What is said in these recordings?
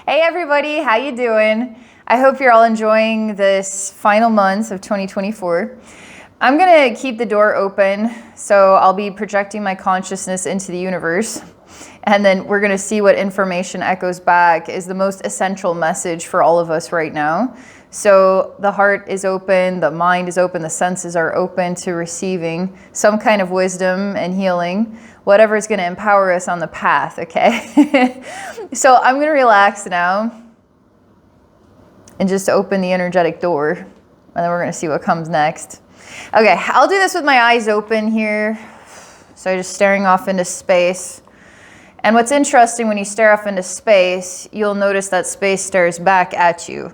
Hey everybody, how you doing? I hope you're all enjoying this final month of 2024. I'm gonna keep the door open, so I'll be projecting my consciousness into the universe, and then we're gonna see what information echoes back is the most essential message for all of us right now. So the heart is open, the mind is open, the senses are open to receiving some kind of wisdom and healing, whatever is going to empower us on the path, okay? So I'm going to relax now and just open the energetic door, and then we're going to see what comes next. Okay, I'll do this with my eyes open here. So just staring off into space. And what's interesting, when you stare off into space, you'll notice that space stares back at you.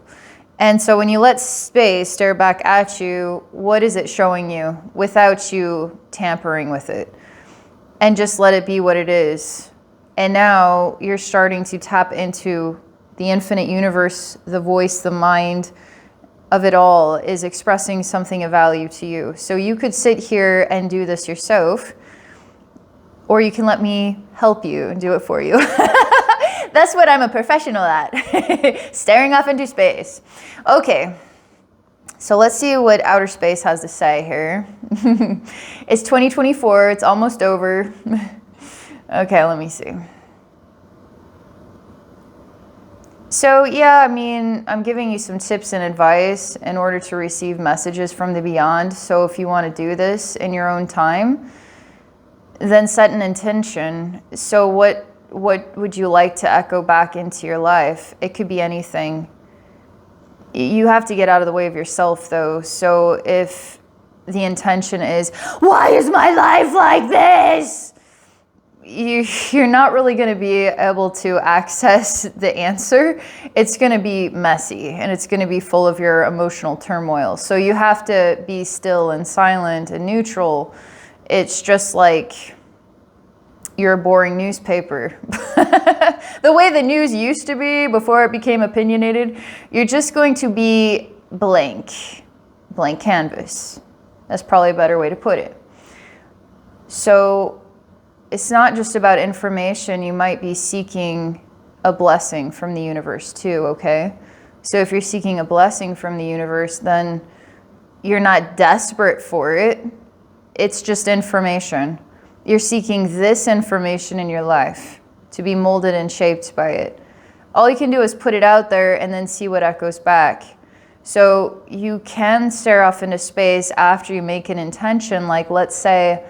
And so when you let space stare back at you, what is it showing you without you tampering with it? And just let it be what it is. And now you're starting to tap into the infinite universe, the voice, the mind of it all is expressing something of value to you. So you could sit here and do this yourself, or you can let me help you and do it for you. That's what I'm a professional at, staring off into space. Okay, so let's see what outer space has to say here. It's 2024, it's almost over. Okay, let me see. So yeah, I mean, I'm giving you some tips and advice in order to receive messages from the beyond. So if you want to do this in your own time, then set an intention. So what would you like to echo back into your life? It could be anything. You have to get out of the way of yourself, though. So if the intention is, why is my life like this? You're not really going to be able to access the answer. It's going to be messy, and it's going to be full of your emotional turmoil. So you have to be still and silent and neutral. It's just like you're a boring newspaper. The way the news used to be before it became opinionated, you're just going to be blank canvas. That's probably a better way to put it. So it's not just about information. You might be seeking a blessing from the universe too, okay? So if you're seeking a blessing from the universe, then you're not desperate for it. It's just information. You're seeking this information in your life to be molded and shaped by it. All you can do is put it out there and then see what echoes back. So you can stare off into space after you make an intention, like let's say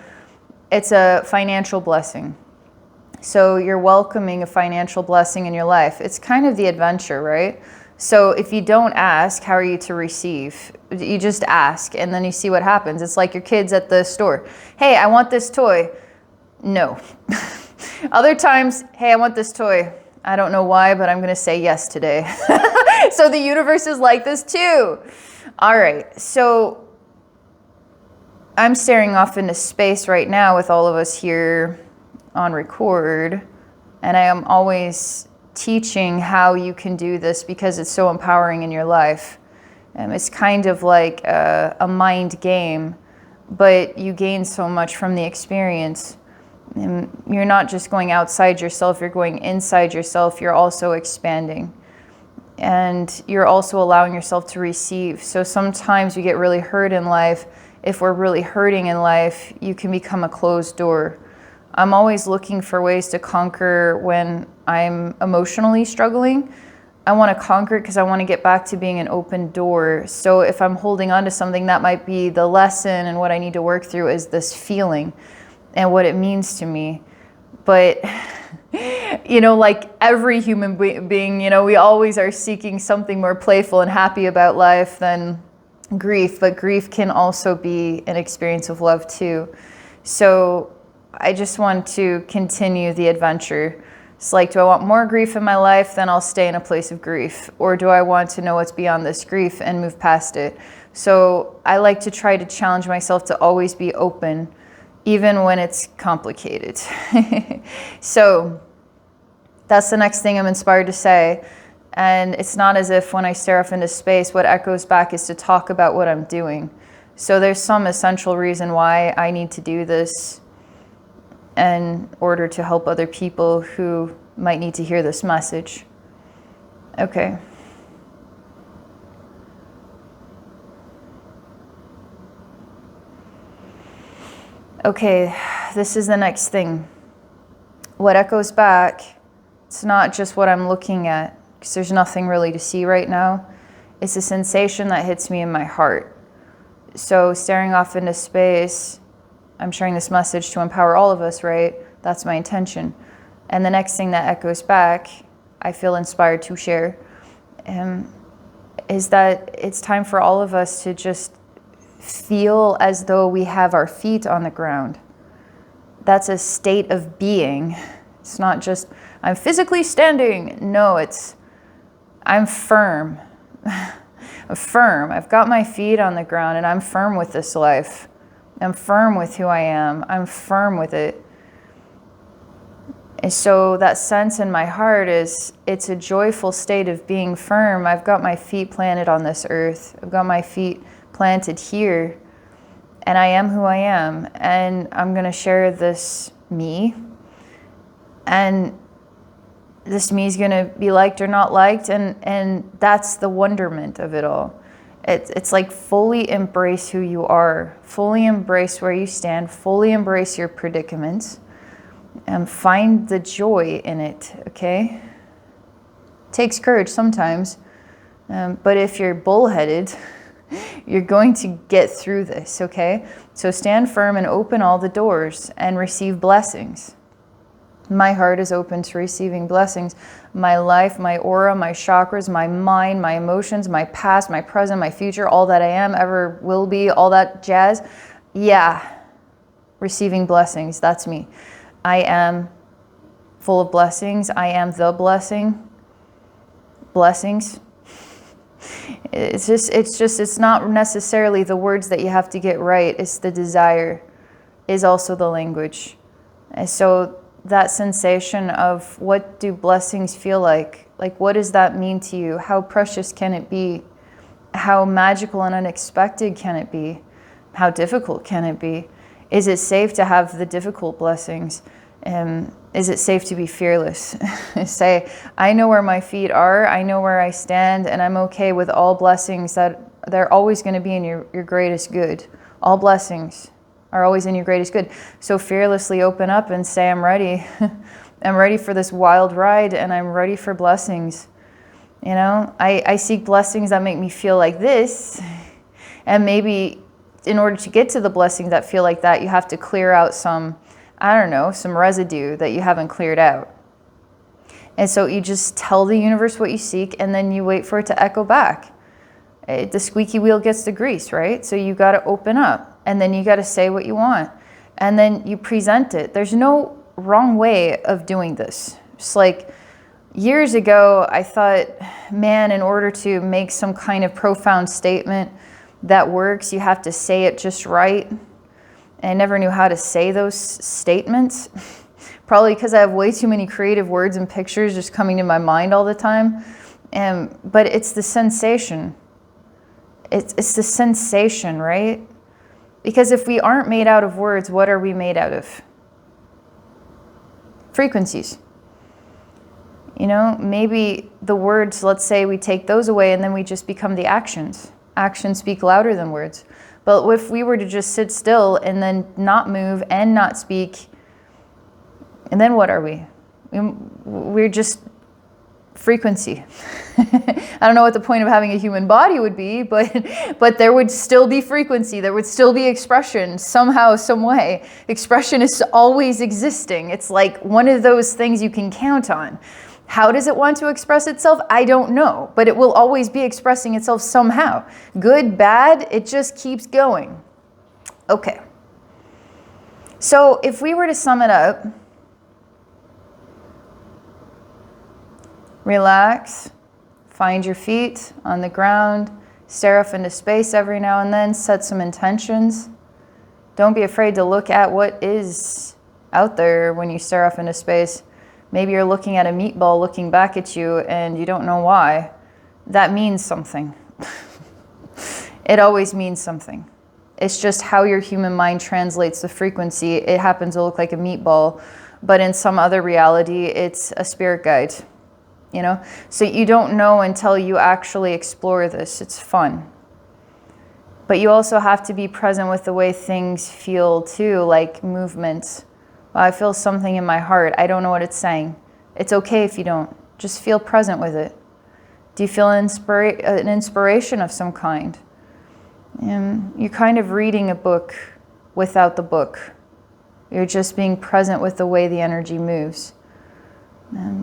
it's a financial blessing. So you're welcoming a financial blessing in your life. It's kind of the adventure, right? So if you don't ask, how are you to receive? You just ask, and then you see what happens. It's like your kids at the store. Hey, I want this toy. No. Other times, hey, I want this toy. I don't know why, but I'm going to say yes today. So the universe is like this too. All right. So I'm staring off into space right now with all of us here on record, and I am always teaching how you can do this because it's so empowering in your life. It's kind of like a mind game, but you gain so much from the experience. And you're not just going outside yourself, you're going inside yourself. You're also expanding, and you're also allowing yourself to receive. So sometimes you get really hurt in life. If we're really hurting in life, you can become a closed door. I'm always looking for ways to conquer when I'm emotionally struggling. I want to conquer because I want to get back to being an open door. So if I'm holding on to something, that might be the lesson, and what I need to work through is this feeling and what it means to me. But, like every human being, we always are seeking something more playful and happy about life than grief. But grief can also be an experience of love too. So I just want to continue the adventure. It's like, do I want more grief in my life? Then I'll stay in a place of grief. Or do I want to know what's beyond this grief and move past it? So I like to try to challenge myself to always be open, even when it's complicated. So that's the next thing I'm inspired to say. And it's not as if when I stare off into space, what echoes back is to talk about what I'm doing. So there's some essential reason why I need to do this in order to help other people who might need to hear this message. Okay. Okay, this is the next thing. What echoes back, it's not just what I'm looking at, because there's nothing really to see right now. It's a sensation that hits me in my heart. So staring off into space, I'm sharing this message to empower all of us, right? That's my intention. And the next thing that echoes back, I feel inspired to share, is that it's time for all of us to just feel as though we have our feet on the ground. That's a state of being. It's not just, I'm physically standing. No, it's, I'm firm. I'm firm. I've got my feet on the ground and I'm firm with this life. I'm firm with who I am. I'm firm with it. And so that sense in my heart is, it's a joyful state of being firm. I've got my feet planted on this earth. I've got my feet planted here. And I am who I am. And I'm going to share this me. And this me is going to be liked or not liked. And that's the wonderment of it all. It's like fully embrace who you are. Fully embrace where you stand. Fully embrace your predicaments. And find the joy in it, okay? Takes courage sometimes. But if you're bullheaded, you're going to get through this, okay? So stand firm and open all the doors and receive blessings. My heart is open to receiving blessings. My life, my aura, my chakras, my mind, my emotions, my past, my present, my future, all that I am, ever will be, all that jazz. Yeah, receiving blessings, that's me. I am full of blessings. I am the blessing. Blessings. It's not necessarily the words that you have to get right. It's the desire is also the language. And so that sensation of what do blessings feel like? Like, what does that mean to you? How precious can it be? How magical and unexpected can it be? How difficult can it be? Is it safe to have the difficult blessings? Is it safe to be fearless? Say, I know where my feet are, I know where I stand, and I'm okay with all blessings that they're always going to be in your greatest good. All blessings are always in your greatest good. So fearlessly open up and say, I'm ready. I'm ready for this wild ride, and I'm ready for blessings. You know, I seek blessings that make me feel like this, and maybe in order to get to the blessings that feel like that, you have to clear out some, I don't know, some residue that you haven't cleared out. And so you just tell the universe what you seek, and then you wait for it to echo back. The squeaky wheel gets the grease, right? So you got to open up, and then you got to say what you want, and then you present it. There's no wrong way of doing this. Just like years ago, I thought, man, in order to make some kind of profound statement that works, you have to say it just right. And I never knew how to say those statements. Probably because I have way too many creative words and pictures just coming to my mind all the time. But it's the sensation. It's the sensation, right? Because if we aren't made out of words, what are we made out of? Frequencies. You know, maybe the words, let's say we take those away and then we just become the actions. Actions speak louder than words. But if we were to just sit still and then not move and not speak, and then what are we? We're just frequency. I don't know what the point of having a human body would be, but there would still be frequency. There would still be expression somehow, some way. Expression is always existing. It's like one of those things you can count on. How does it want to express itself? I don't know, but it will always be expressing itself somehow. Good, bad, it just keeps going. Okay. So if we were to sum it up, relax, find your feet on the ground, stare off into space every now and then, set some intentions. Don't be afraid to look at what is out there when you stare off into space. Maybe you're looking at a meatball looking back at you and you don't know why. That means something. It always means something. It's just how your human mind translates the frequency. It happens to look like a meatball, but in some other reality, it's a spirit guide. you know? So you don't know until you actually explore this. It's fun. But you also have to be present with the way things feel too, like movements. Well, I feel something in my heart. I don't know what it's saying. It's okay if you don't. Just feel present with it. Do you feel an inspiration of some kind? You're kind of reading a book without the book. You're just being present with the way the energy moves.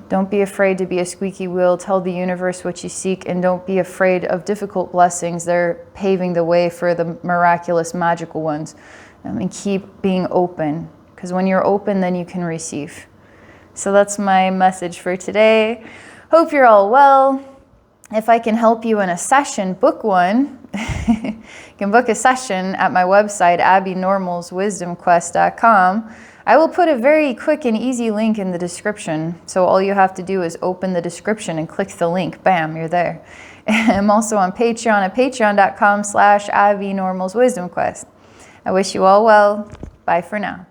Don't be afraid to be a squeaky wheel. Tell the universe what you seek, and don't be afraid of difficult blessings. They're paving the way for the miraculous, magical ones. And keep being open, because when you're open, then you can receive. So that's my message for today. Hope you're all well. If I can help you in a session, book one. You can book a session at my website, abbeynormalswisdomquest.com. I will put a very quick and easy link in the description. So all you have to do is open the description and click the link. Bam, you're there. I'm also on Patreon at patreon.com/abbeynormalswisdomquest. I wish you all well. Bye for now.